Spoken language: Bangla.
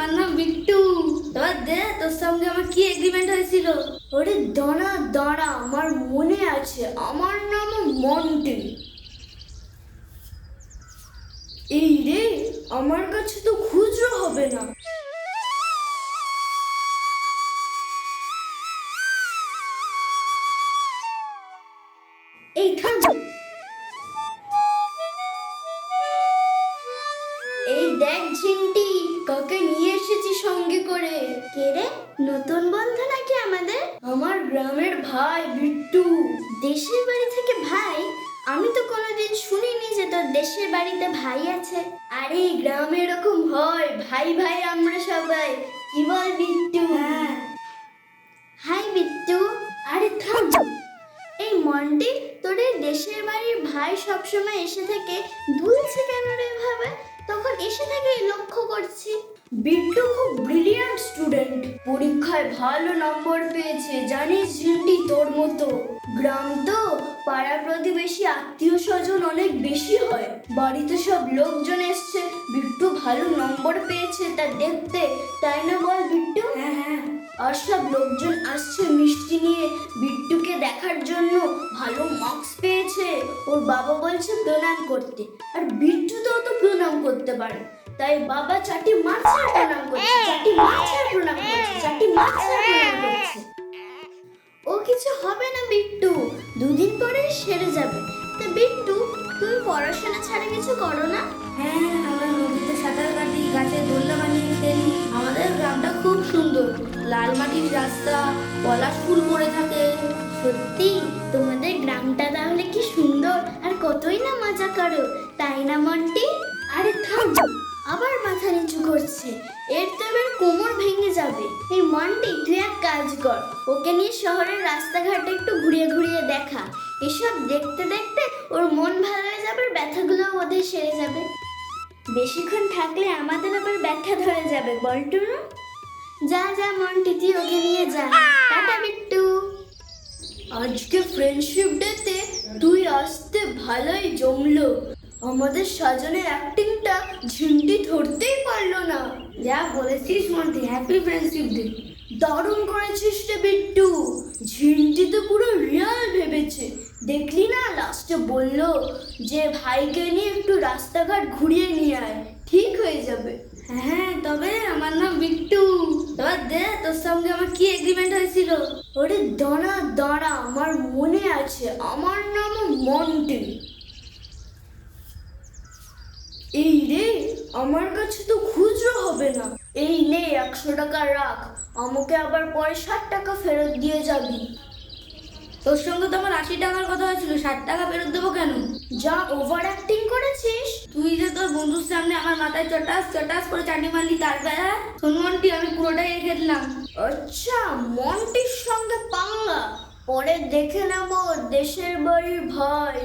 আমার নাম বিট্টু। এবার দে, তোর সঙ্গে আমার কি এগ্রিমেন্ট হয়েছিল? ওরে দাঁড়া দাঁড়া, আমার মনে আছে, আমার নাম মন্টি। এই রে, আমার কাছে তো খুচরো হবে না। এই থাম, এই দেখ ঝিন্টি, কাকে নিয়ে এসেছি সঙ্গে করে। কে রে, নতুন বন্ধু নাকি আমাদের? আমার গ্রামের ভাই বিট্টু। দেশের বাড়ি থেকে ভাই? আমি তো কোনোদিন শুনিনি যে তোর দেশের বাড়িতে ভাই আছে। আরে গ্রামে এরকম হয়, ভাই ভাই আমরা সবাই। কি বল বিট্টু? হ্যাঁ। হাই বিট্টু। আরে থাম, এই মন্টি, তোর এই দেশের বাড়ির ভাই সবসময় এসে থেকে দুলছে কেন রে ভাবে? তখন এসে থেকে লক্ষ্য করছি। বিট্টু খুব ব্রিলিয়ান্ট স্টুডেন্ট, পরীক্ষায় ভালো নম্বর পেয়েছে, জানিস ঝিন্টি, তোর মতো। গ্রাম তো, পাড়া প্রতিবেশী আত্মীয় স্বজন অনেক বেশি হয়। বাড়িতে সব লোকজন এসছে, বিট্টু ভালো নম্বর পেয়েছে তা দেখতে, তাই না বল বিট্টু? হ্যাঁ হ্যাঁ। আর সব লোকজন আসছে মিষ্টি নিয়ে বিট্টুকে দেখার জন্য। ভালো মার্কস পেয়েছে, ওর বাবা বলছে প্রণাম করতে। আর বিট্টু তো প্রণাম করতে পারে, তাই বাবা চাটি মারছে আর প্রণাম করছে, চাটি মারছে আর প্রণাম করছে, চাটি মারছে আর প্রণাম করছে। ও কিছু হবে না বিট্টু, দুদিন পরে সেরে যাবে। তা বিট্টু, তুমি পড়াশোনা ছাড়া কিছু করো না? হ্যাঁ, আমরা নদীতে সাঁতার কাটি, গাছে দোলনা বানিয়ে খেলি। আমাদের গ্রামটা খুব সুন্দর, লাল মাটির রাস্তা, পলাশ ফুল পড়ে থাকে। সত্যি, তোমাদের গ্রামটা তাহলে কি সুন্দর, আর কতই না মজা করো, তাই না মন্টি? আরে থাম, আবার মাথা নিচু করছে, এর তো এবার কোমর ভেঙে যাবে। এই মন্টি, তুই এক কাজ কর, ওকে নিয়ে শহরের রাস্তাঘাটে একটু ঘুরিয়ে ঘুরিয়ে দেখা। এসব দেখতে দেখতে ওর মন ভালো হয়ে যাবে, আর ব্যথাগুলো ওদের সেরে যাবে। বেশিক্ষণ থাকলে আমাদের আবার ব্যথা ধরে যাবে, বলটু। যা যা মন্টি, তুই ওকে নিয়ে যা। টাটা বিট্টু। আজকে ফ্রেন্ডশিপ ডেতে তুই আসতে ভালোই জমলো। আমাদের সাজানের অ্যাক্টিংটা ঝিন্টি ধরতেই পারলো না। যা বলেছিস মন্টি, হ্যাপি ফ্রেন্ডশিপ ডে। দারুণ করেছিস রে বিট্টু, ঝিন্টি তো পুরো রিয়াল ভেবেছে। দেখলি না, লাস্টে বললো যে ভাইকে নিয়ে একটু রাস্তাঘাট ঘুরিয়ে নিয়ে আয়, ঠিক হয়ে যাবে। হ্যাঁ, তবে আমার নাম বিট্টু। এবার দে, তোর সঙ্গে আমার কি এগ্রিমেন্ট হয়েছিল? ওরে দাঁড়া দাঁড়া, আমার মনে আছে, আমার নাম মন্টি। এই রে, আমার কাছে তো খুচরো হবে না। এই নে 100 টাকা রাখ, আমাকে আবার পরে 60 টাকা ফেরত দিয়ে যাবি। তোর সঙ্গে তো আমার 80 টাকার কথা হয়েছিল, 60 টাকা ফেরত দেবো কেন? যা ওভার অ্যাক্টিং করেছিস। তুই যে তোর বন্ধুর সামনে আমার মাথায় চটাস চটাস করে চাটি মারলি, তার বেলা শোন মন্টি, আমি পুরোটাই রেখে দিলাম। আচ্ছা, মন্টির সঙ্গে পাঙ্গা, পরে দেখে নেব দেশের বাড়ির ভাই।